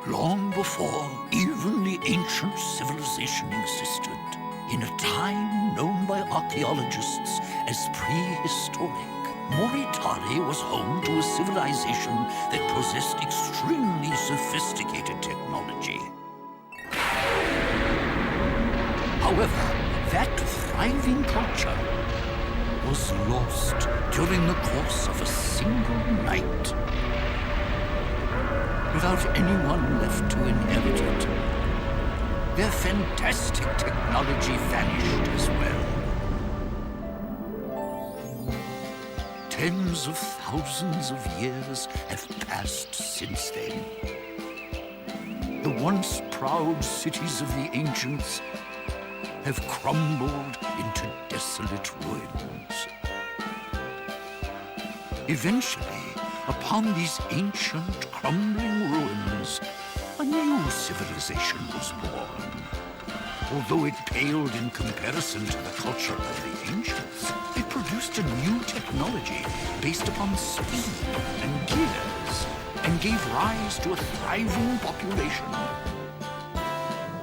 Long before even the ancient civilization existed, in a time known by archaeologists as prehistoric, Moritari was home to a civilization that possessed extremely sophisticated technology. However, that thriving culture was lost during the course of a single night, without anyone left to inherit it. Their fantastic technology vanished as well. Tens of thousands of years have passed since then. The once proud cities of the ancients have crumbled into desolate ruins. Eventually, upon these ancient, crumbling ruins, a new civilization was born. Although it paled in comparison to the culture of the ancients, it produced a new technology based upon speed and gears, and gave rise to a thriving population.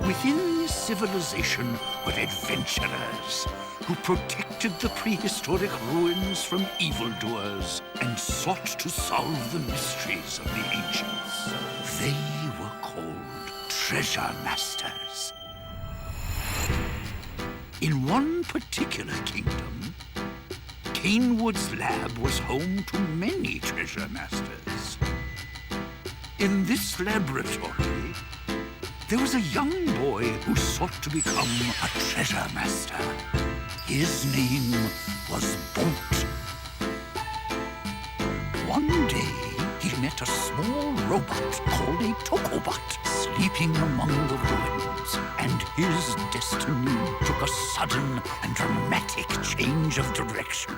Within this civilization were adventurers who protected the prehistoric ruins from evildoers and sought to solve the mysteries of the ancients. They were called treasure masters. In one particular kingdom, Canewood's lab was home to many treasure masters. In this laboratory, there was a young boy who sought to become a treasure master. His name was Bolt. One day, he met a small robot called a Tokobot sleeping among the ruins, and his destiny took a sudden and dramatic change of direction.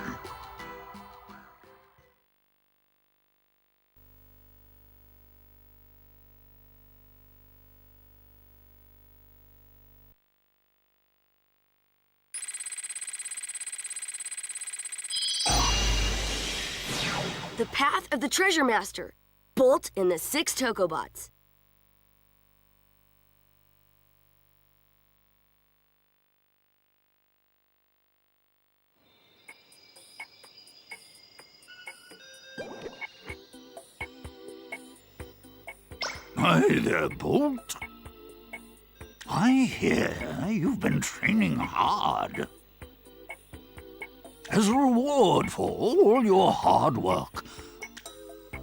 The path of the Treasure Master. Bolt and the 6 Tokobots. Hi there, Bolt. I hear you've been training hard. As a reward for all your hard work,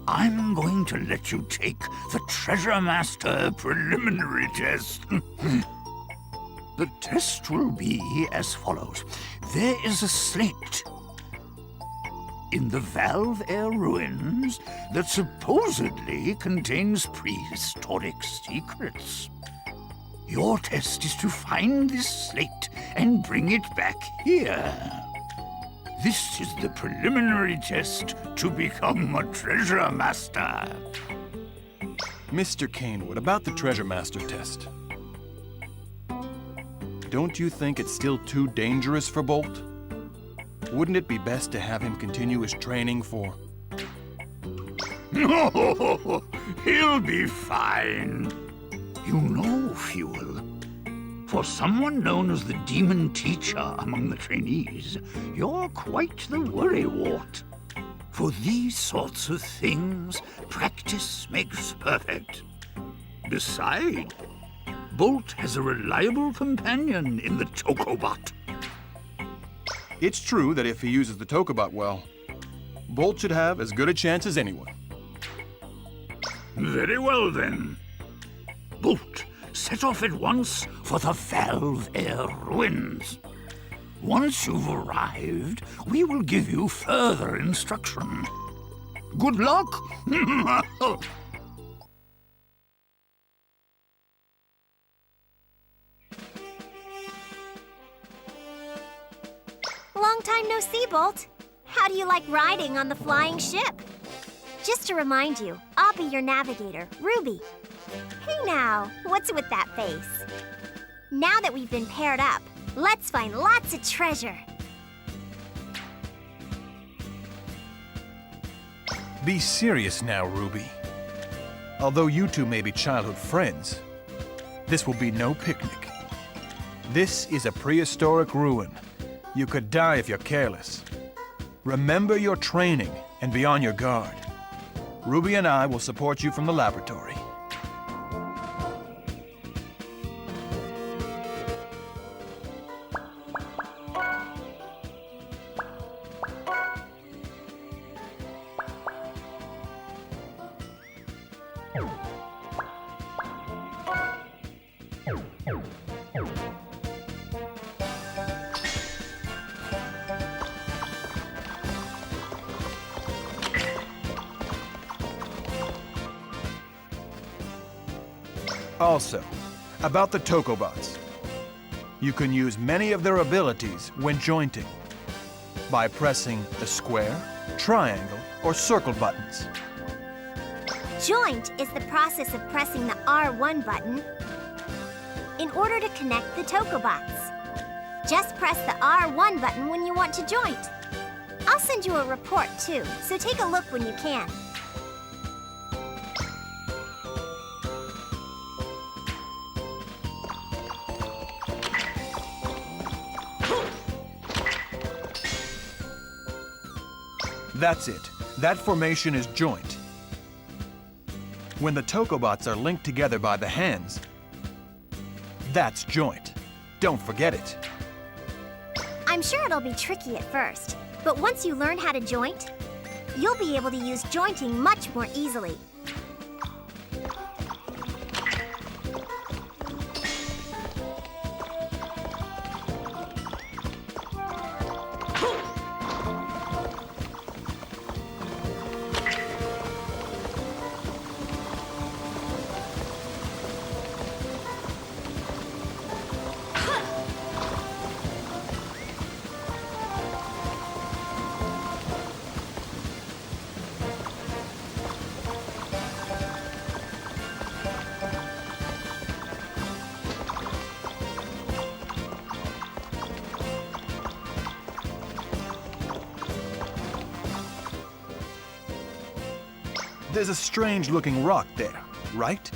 I'm going to let you take the Treasure Master preliminary test. The test will be as follows. There is a slate in the Valve Air ruins that supposedly contains prehistoric secrets. Your test is to find this slate and bring it back here. This is the preliminary test to become a Treasure Master. Mr. Canewood, about the Treasure Master test. Don't you think it's still too dangerous for Bolt? Wouldn't it be best to have him continue his training for... No, he'll be fine. You know, Fuel, for someone known as the Demon Teacher among the trainees, you're quite the worrywart. For these sorts of things, practice makes perfect. Besides, Bolt has a reliable companion in the Tokobot. It's true that if he uses the Tokobot well, Bolt should have as good a chance as anyone. Very well, then. Bolt, set off at once for the Valve Air ruins. Once you've arrived, we will give you further instruction. Good luck! Long time no see, Bolt. How do you like riding on the flying ship? Just to remind you, I'll be your navigator, Ruby. Hey now, what's with that face? Now that we've been paired up, let's find lots of treasure. Be serious now, Ruby. Although you two may be childhood friends, this will be no picnic. This is a prehistoric ruin. You could die if you're careless. Remember your training and be on your guard. Ruby and I will support you from the laboratory. Also, about the Tokobots. You can use many of their abilities when jointing by pressing the square, triangle, or circle buttons. Joint is the process of pressing the R1 button in order to connect the Tokobots. Just press the R1 button when you want to joint. I'll send you a report too, so take a look when you can. That's it. That formation is joint. When the Tokobots are linked together by the hands, that's joint. Don't forget it. I'm sure it'll be tricky at first, but once you learn how to joint, you'll be able to use jointing much more easily. There's a strange-looking rock there, right?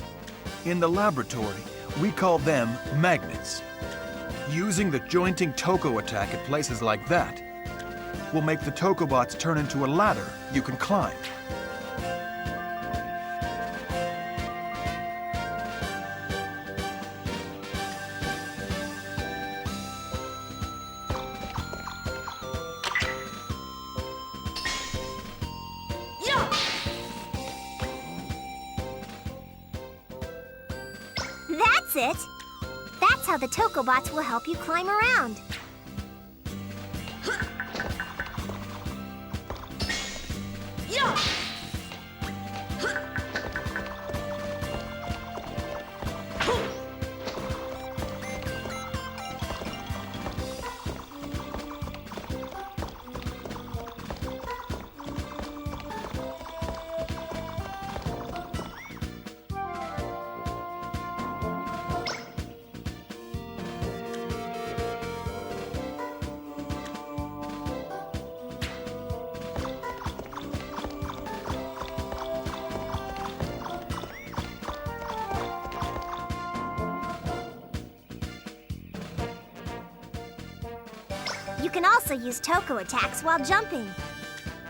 In the laboratory, we call them magnets. Using the jointing Toko attack at places like that will make the Tokobots turn into a ladder you can climb. That's it! That's how the Tokobots will help you climb around. You can also use Toko attacks while jumping.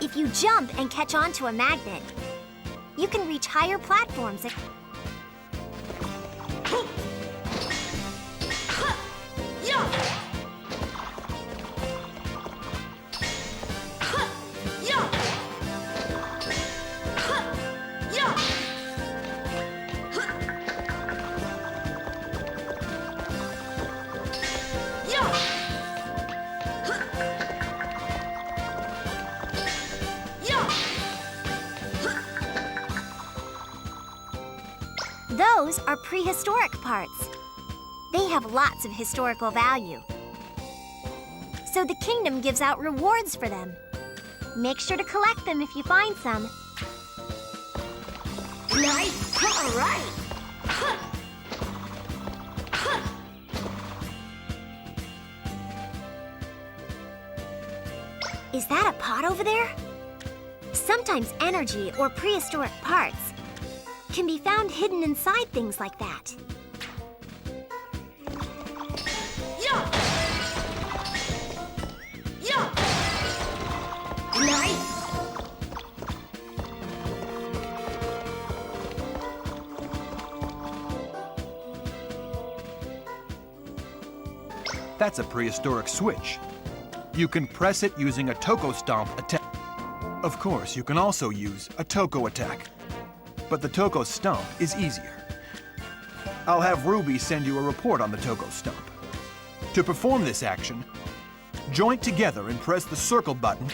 If you jump and catch onto a magnet, you can reach higher platforms. Those are prehistoric parts. They have lots of historical value. So the kingdom gives out rewards for them. Make sure to collect them if you find some. All right. Is that a pot over there? Sometimes energy or prehistoric parts can be found hidden inside things like that. Yeah. Yeah. Nice. That's a prehistoric switch. You can press it using a Toko Stomp attack. Of course, you can also use a Toko attack, but the Toko Stomp is easier. I'll have Ruby send you a report on the Toko Stomp. To perform this action, joint together and press the circle button.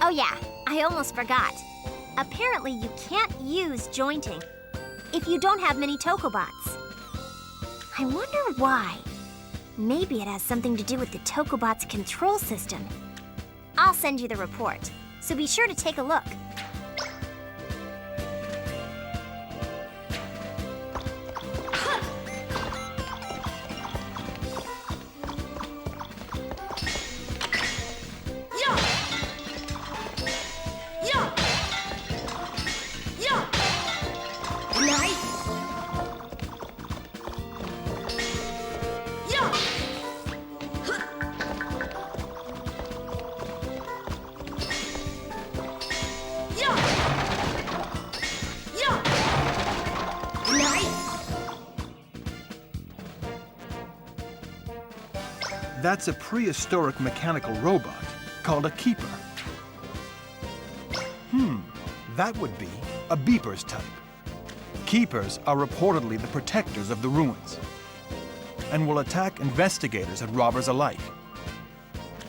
Oh yeah, I almost forgot. Apparently you can't use jointing if you don't have many Tokobots. I wonder why. Maybe it has something to do with the Tokobot's control system. I'll send you the report, so be sure to take a look. That's a prehistoric mechanical robot called a keeper. That would be a beeper's type. Keepers are reportedly the protectors of the ruins and will attack investigators and robbers alike.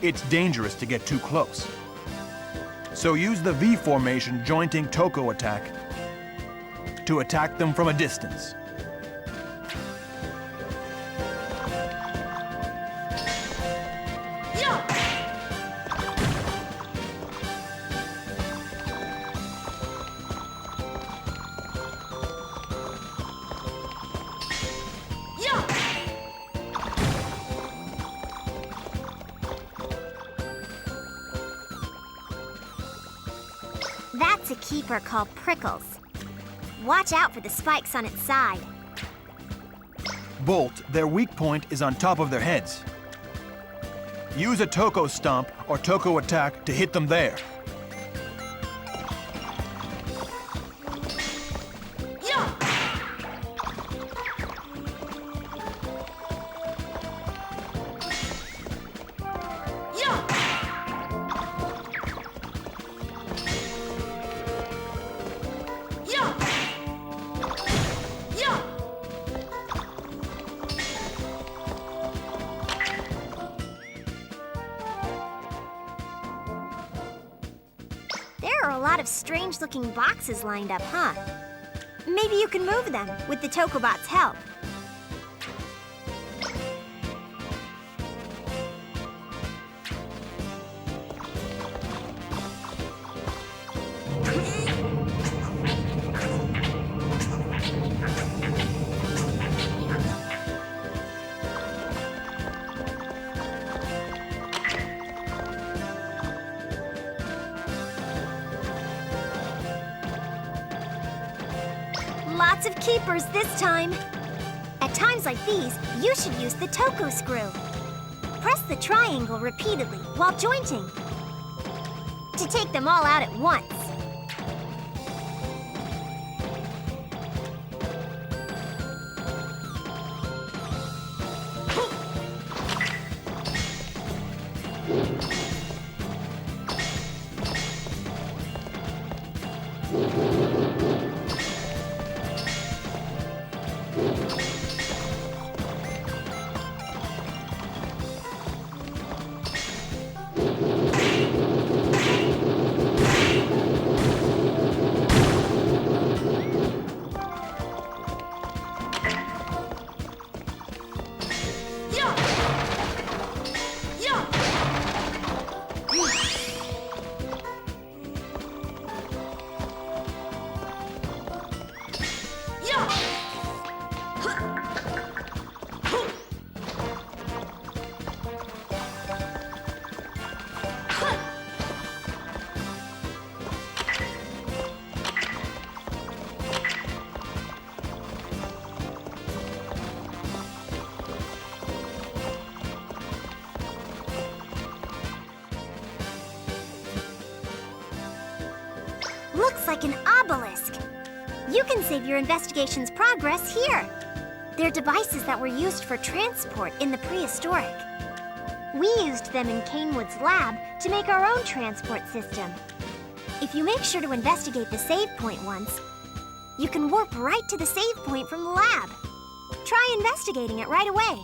It's dangerous to get too close. So use the V formation jointing Toko attack to attack them from a distance. That's a keeper called Prickles. Watch out for the spikes on its side. Bolt, their weak point is on top of their heads. Use a Toko Stomp or Toko Attack to hit them there. There are a lot of strange-looking boxes lined up, huh? Maybe you can move them with the Tokobot's help. Lots of keepers this time. At times like these, you should use the Toko screw. Press the triangle repeatedly while jointing to take them all out at once. Looks like an obelisk. You can save your investigation's progress here. They're devices that were used for transport in the prehistoric. We used them in Kanewood's lab to make our own transport system. If you make sure to investigate the save point once, you can warp right to the save point from the lab. Try investigating it right away.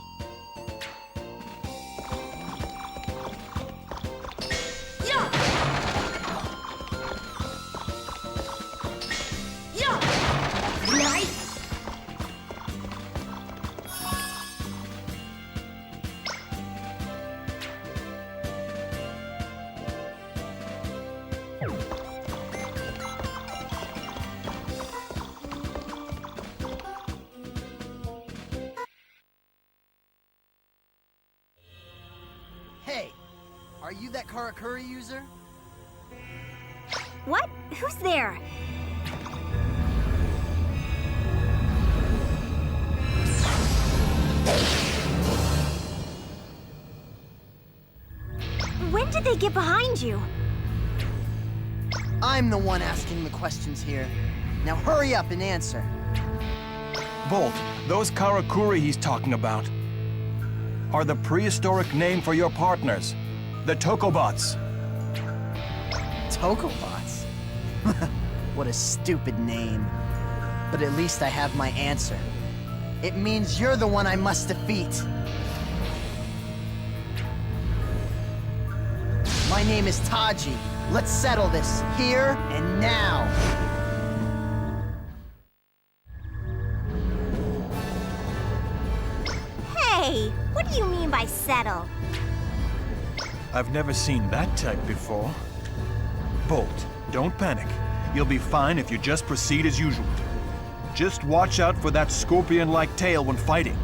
Hey, are you that Karakuri user? What? Who's there? When did they get behind you? I'm the one asking the questions here. Now hurry up and answer. Bolt, those Karakuri he's talking about are the prehistoric name for your partners, the Tokobots. Tokobots? What a stupid name. But at least I have my answer. It means you're the one I must defeat. My name is Taji. Let's settle this here and now. Hey, what do you mean by settle? I've never seen that type before. Bolt, don't panic. You'll be fine if you just proceed as usual. Just watch out for that scorpion-like tail when fighting.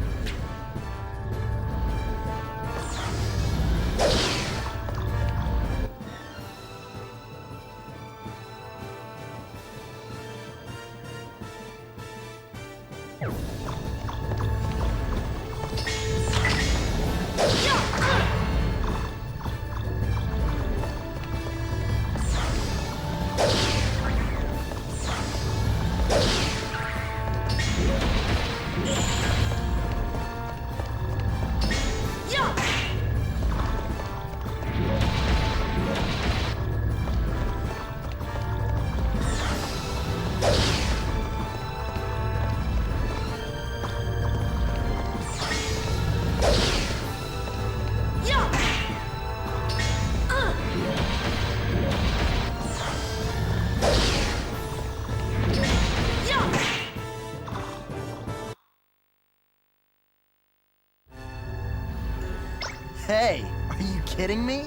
Hey, are you kidding me?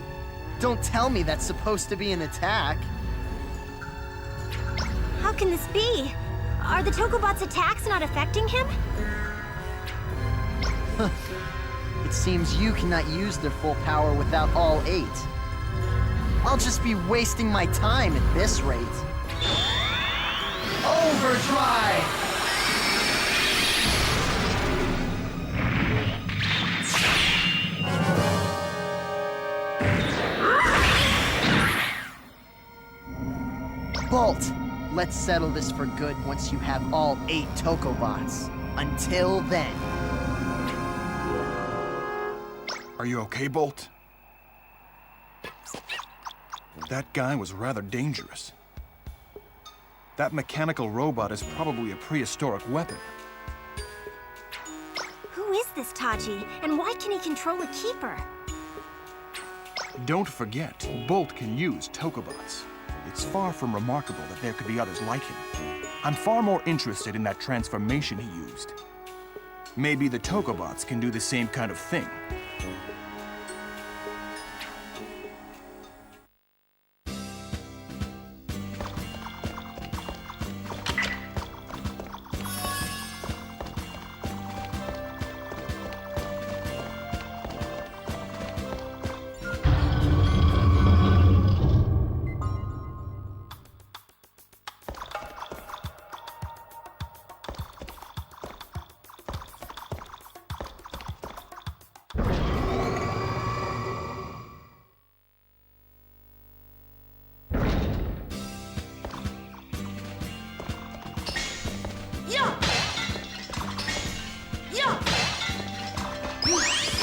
Don't tell me that's supposed to be an attack. How can this be? Are the Tokobot's attacks not affecting him? It seems you cannot use their full power without all 8. I'll just be wasting my time at this rate. Overdrive! Bolt, let's settle this for good once you have all 8 Tokobots. Until then. Are you okay, Bolt? That guy was rather dangerous. That mechanical robot is probably a prehistoric weapon. Who is this Tachi, and why can he control a keeper? Don't forget, Bolt can use Tokobots. It's far from remarkable that there could be others like him. I'm far more interested in that transformation he used. Maybe the Tokobots can do the same kind of thing. Yeah! Yeah!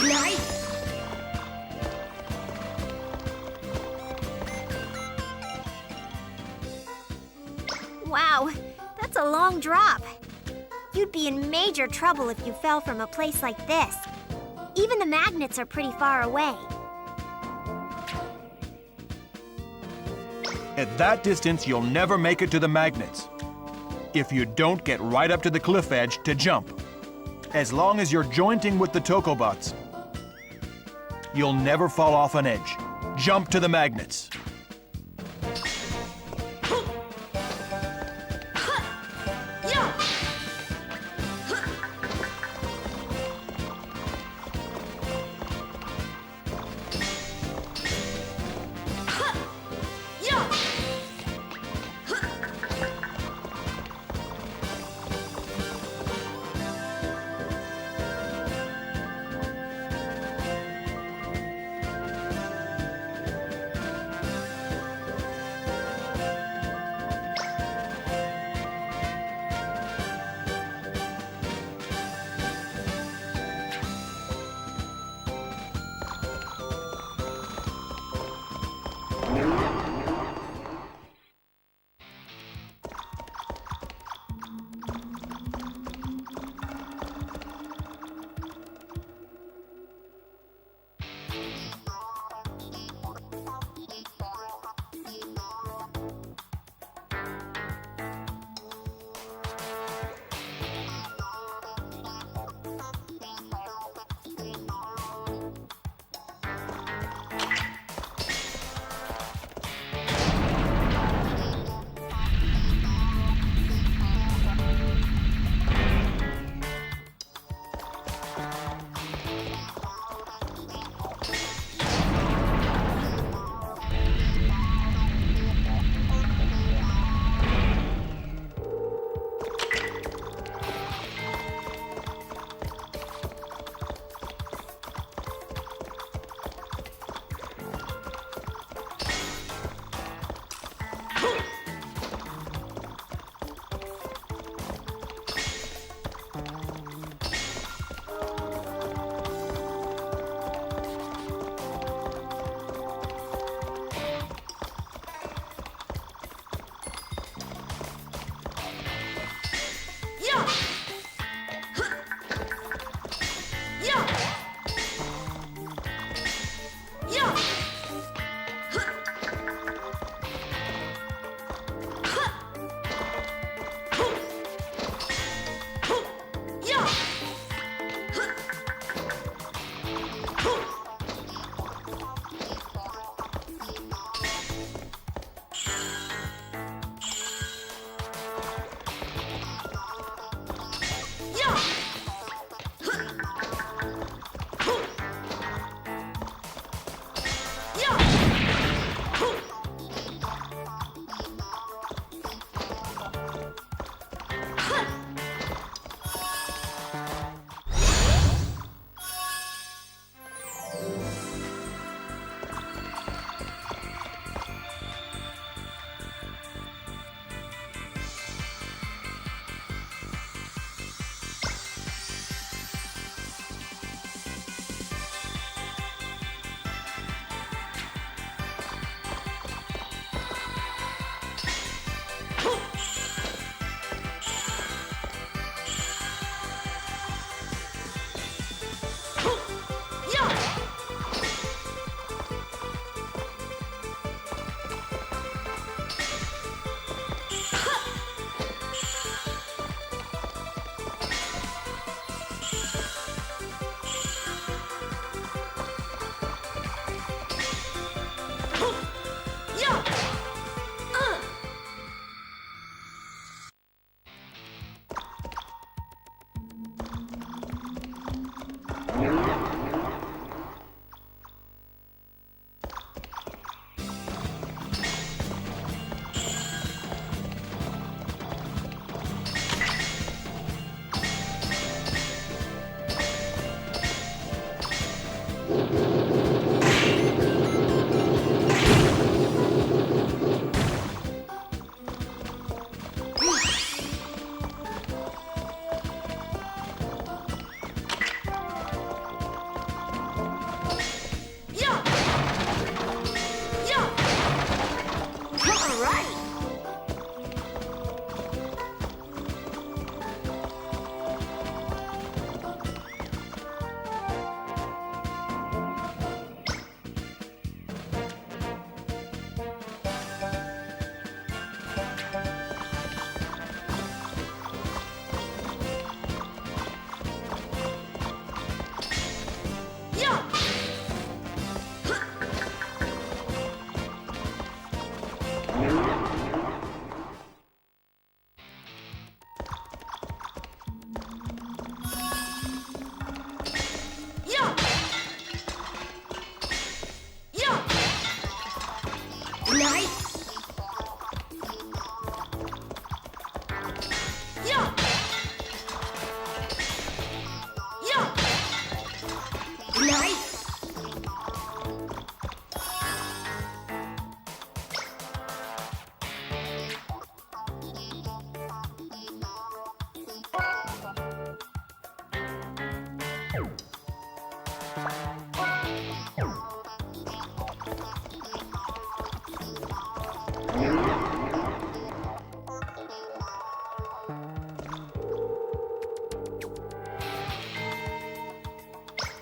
Nice! Wow, that's a long drop. You'd be in major trouble if you fell from a place like this. Even the magnets are pretty far away. At that distance, you'll never make it to the magnets. If you don't get right up to the cliff edge to jump. As long as you're jointing with the Tokobots, you'll never fall off an edge. Jump to the magnets. Yeah! Yeah!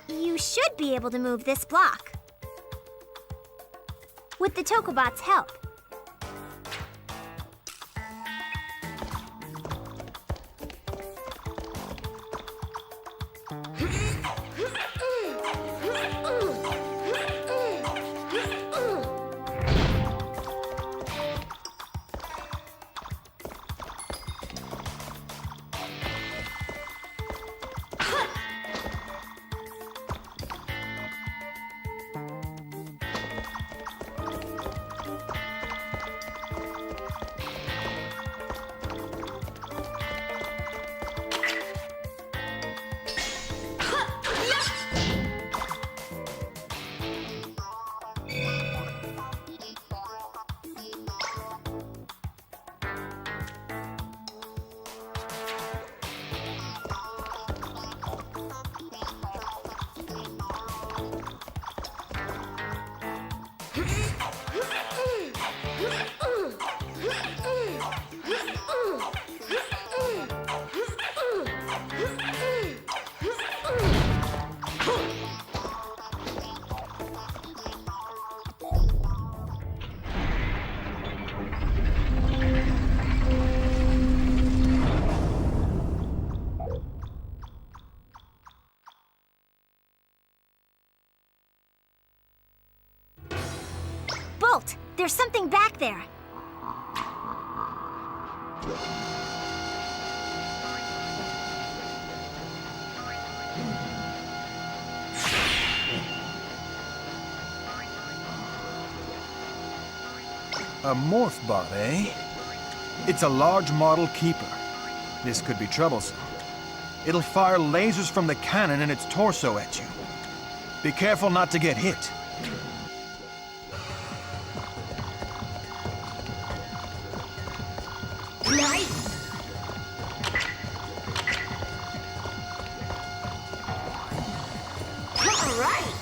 You should be able to move this block. With the Tokobot's help. Bolt, there's something back there. A morph bot, eh? It's a large model keeper. This could be troublesome. It'll fire lasers from the cannon in its torso at you. Be careful not to get hit. Nice! All right!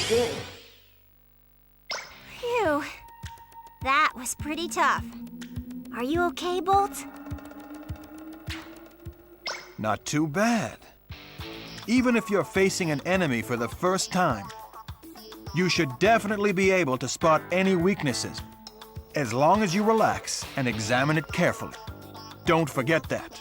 Good. Phew. That was pretty tough. Are you okay, Bolt? Not too bad. Even if you're facing an enemy for the first time, you should definitely be able to spot any weaknesses, as long as you relax and examine it carefully. Don't forget that.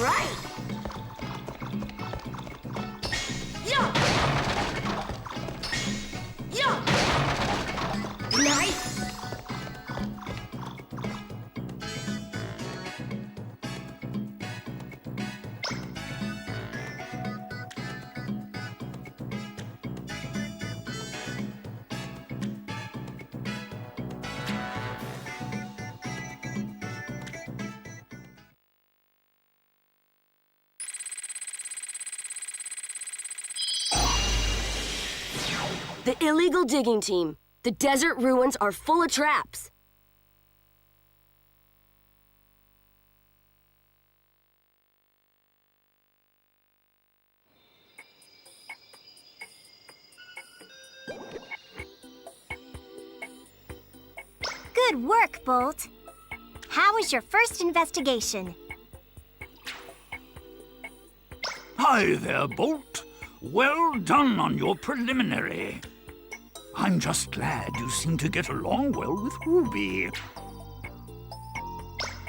right! Yeah! Yeah! Nice! The illegal digging team. The desert ruins are full of traps. Good work, Bolt. How was your first investigation? Hi there, Bolt. Well done on your preliminary. I'm just glad you seem to get along well with Ruby.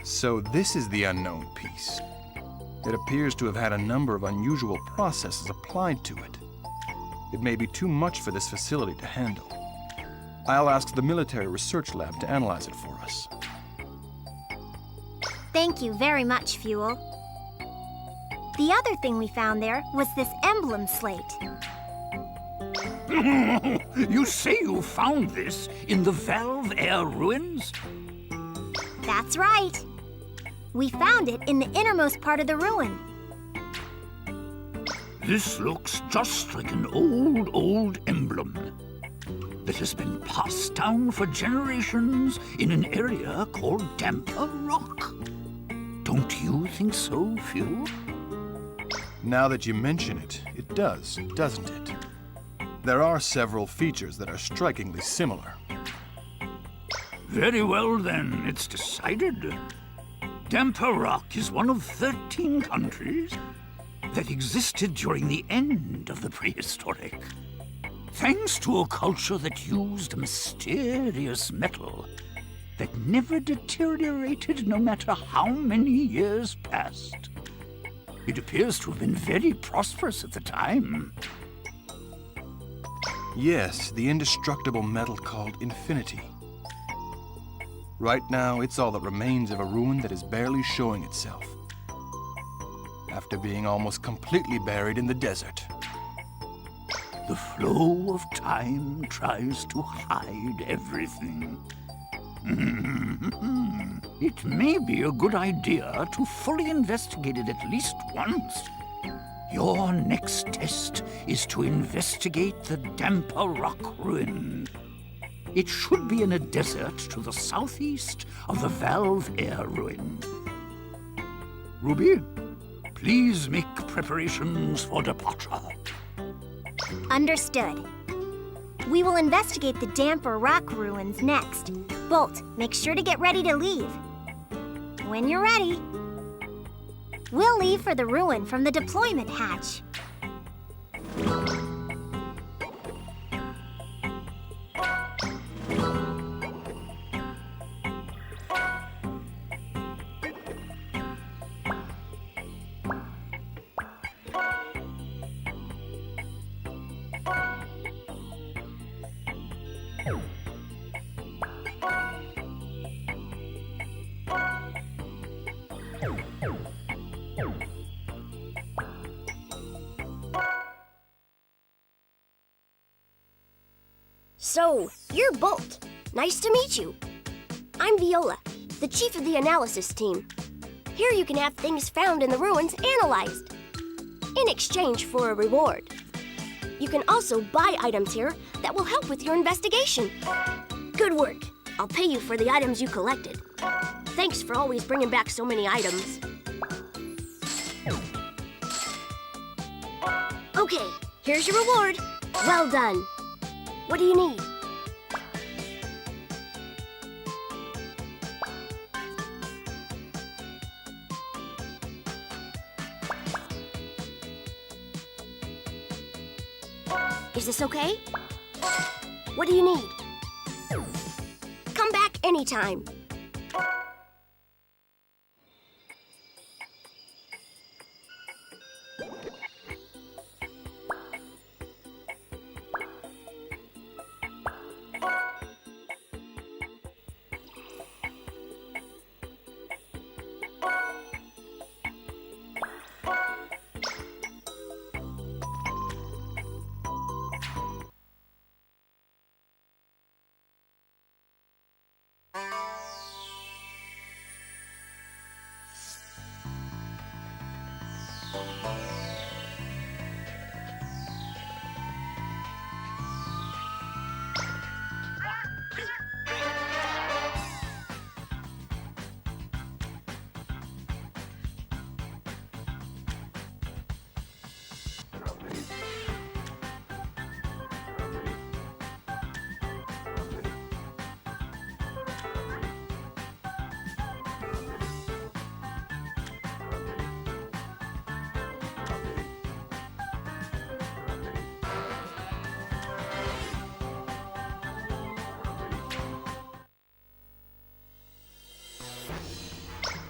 So this is the unknown piece. It appears to have had a number of unusual processes applied to it. It may be too much for this facility to handle. I'll ask the military research lab to analyze it for us. Thank you very much, Fuel. The other thing we found there was this emblem slate. You say you found this in the Valve Air ruins? That's right. We found it in the innermost part of the ruin. This looks just like an old emblem that has been passed down for generations in an area called Damper Rock. Don't you think so, Fuel? Now that you mention it, it does, doesn't it? There are several features that are strikingly similar. Very well, then, it's decided. Damper Rock is one of 13 countries that existed during the end of the prehistoric. Thanks to a culture that used a mysterious metal that never deteriorated no matter how many years passed. It appears to have been very prosperous at the time. Yes, the indestructible metal called Infinity. Right now, it's all that remains of a ruin that is barely showing itself, after being almost completely buried in the desert. The flow of time tries to hide everything. It may be a good idea to fully investigate it at least once. Your next test is to investigate the Damper Rock ruin. It should be in a desert to the southeast of the Valve Air ruin. Ruby, please make preparations for departure. Understood. We will investigate the Damper Rock ruins next. Bolt, make sure to get ready to leave. When you're ready. We'll leave for the ruin from the deployment hatch. So, you're Bolt. Nice to meet you. I'm Viola, the chief of the analysis team. Here you can have things found in the ruins analyzed, in exchange for a reward. You can also buy items here that will help with your investigation. Good work. I'll pay you for the items you collected. Thanks for always bringing back so many items. Okay, here's your reward. Well done. What do you need? Is this okay? What do you need? Come back anytime.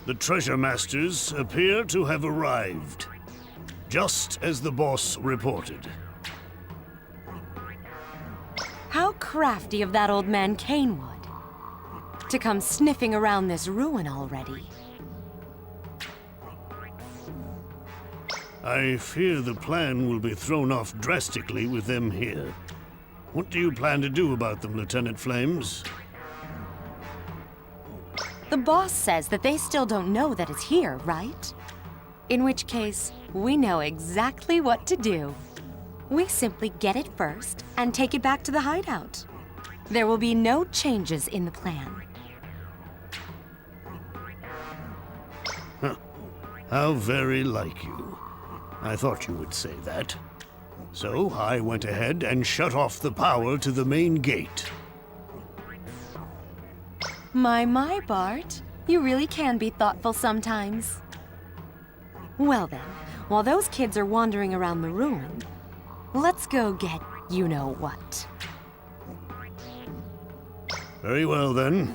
The treasure masters appear to have arrived, just as the boss reported. How crafty of that old man Canewood to come sniffing around this ruin already. I fear the plan will be thrown off drastically with them here. What do you plan to do about them, Lieutenant Flames? The boss says that they still don't know that it's here, right? In which case, we know exactly what to do. We simply get it first and take it back to the hideout. There will be no changes in the plan. Huh. How very like you. I thought you would say that. So I went ahead and shut off the power to the main gate. My, Bart. You really can be thoughtful sometimes. Well then, while those kids are wandering around the ruin, let's go get you-know-what. Very well then.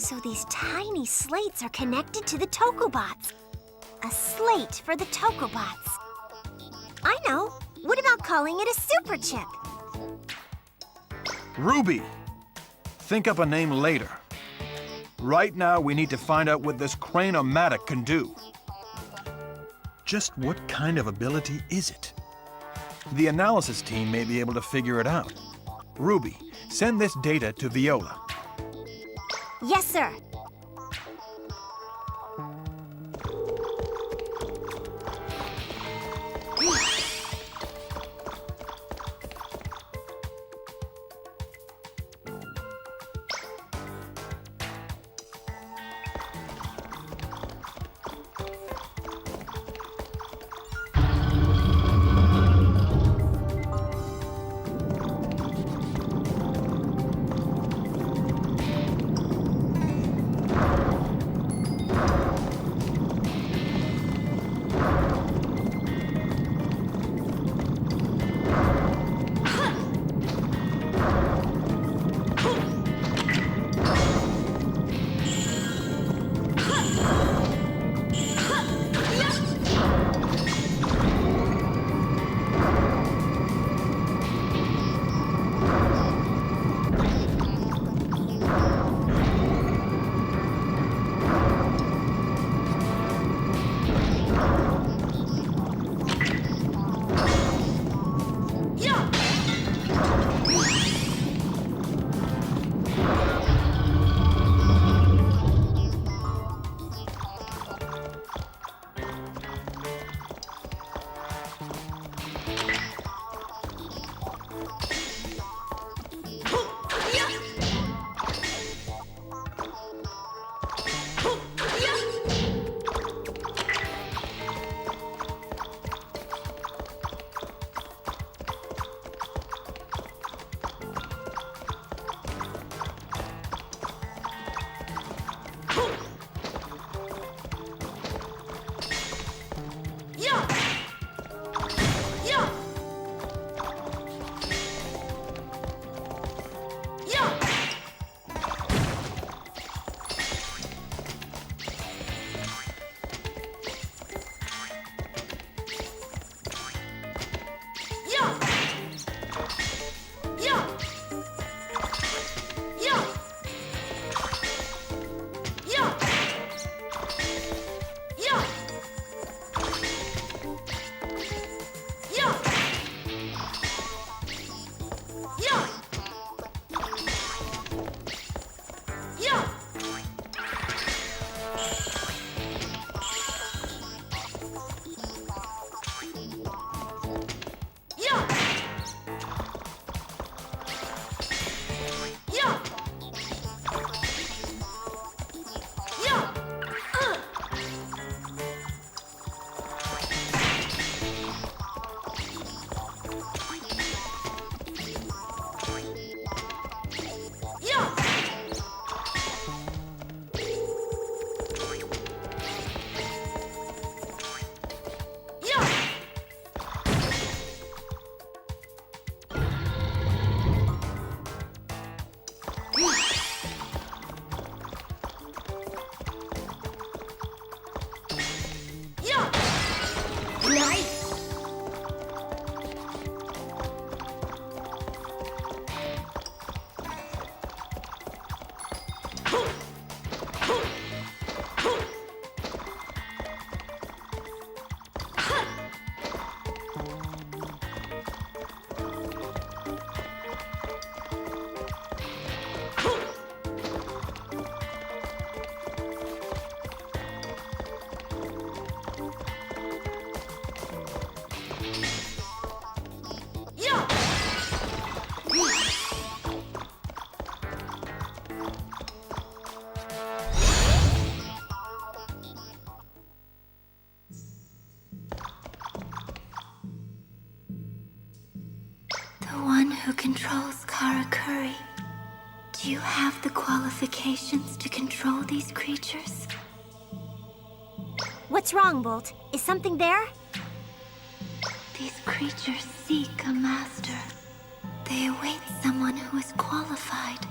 So these tiny slates are connected to the Tokobots. A slate for the Tokobots. I know. What about calling it a super chip? Ruby! Think up a name later. Right now, we need to find out what this Crane-O-Matic can do. Just what kind of ability is it? The analysis team may be able to figure it out. Ruby, send this data to Viola. Yes, sir. Karakuri, do you have the qualifications to control these creatures? What's wrong, Bolt? Is something there? These creatures seek a master. They await someone who is qualified.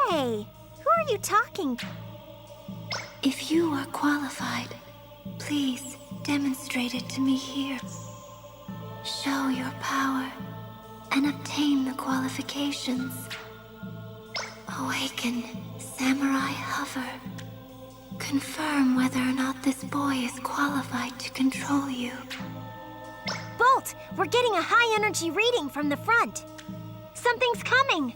Hey, who are you talking to? If you are qualified, please demonstrate it to me here. Show your power and obtain the qualifications. Awaken Samurai Hover. Confirm whether or not this boy is qualified to control you. Bolt, we're getting a high energy reading from the front. Something's coming.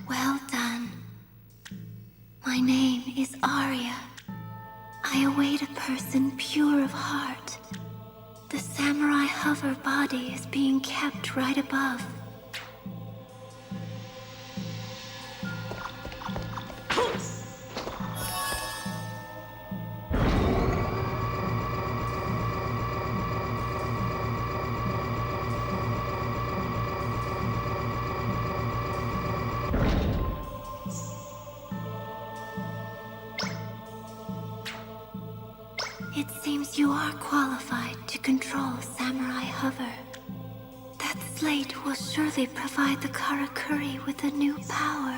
Well done. My name is Arya. I await a person pure of heart. The Samurai Hover body is being kept right above. It seems you are qualified to control Samurai Hover. That slate will surely provide the Karakuri with a new power.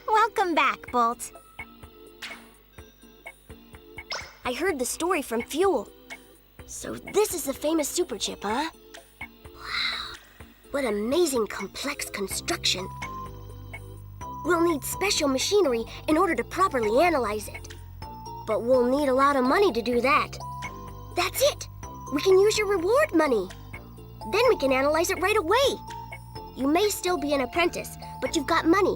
Welcome back, Bolt. I heard the story from Fuel. So this is the famous super chip, huh? Wow, what amazing complex construction. We'll need special machinery in order to properly analyze it. But we'll need a lot of money to do that. That's it! We can use your reward money. Then we can analyze it right away. You may still be an apprentice, but you've got money.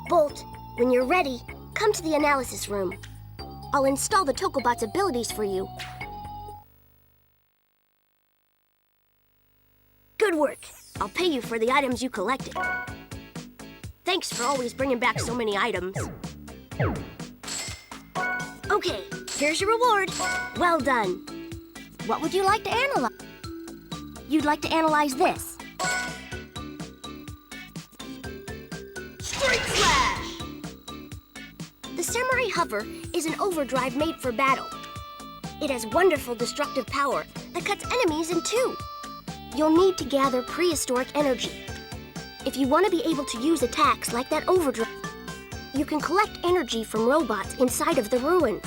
Bolt, when you're ready, come to the analysis room. I'll install the Tokobot's abilities for you. Good work. I'll pay you for the items you collected. Thanks for always bringing back so many items. Okay, here's your reward. Well done. What would you like to analyze? You'd like to analyze this. Street Slash! The Samurai Hover is an overdrive made for battle. It has wonderful destructive power that cuts enemies in two. You'll need to gather prehistoric energy. If you want to be able to use attacks like that overdrive, you can collect energy from robots inside of the ruins.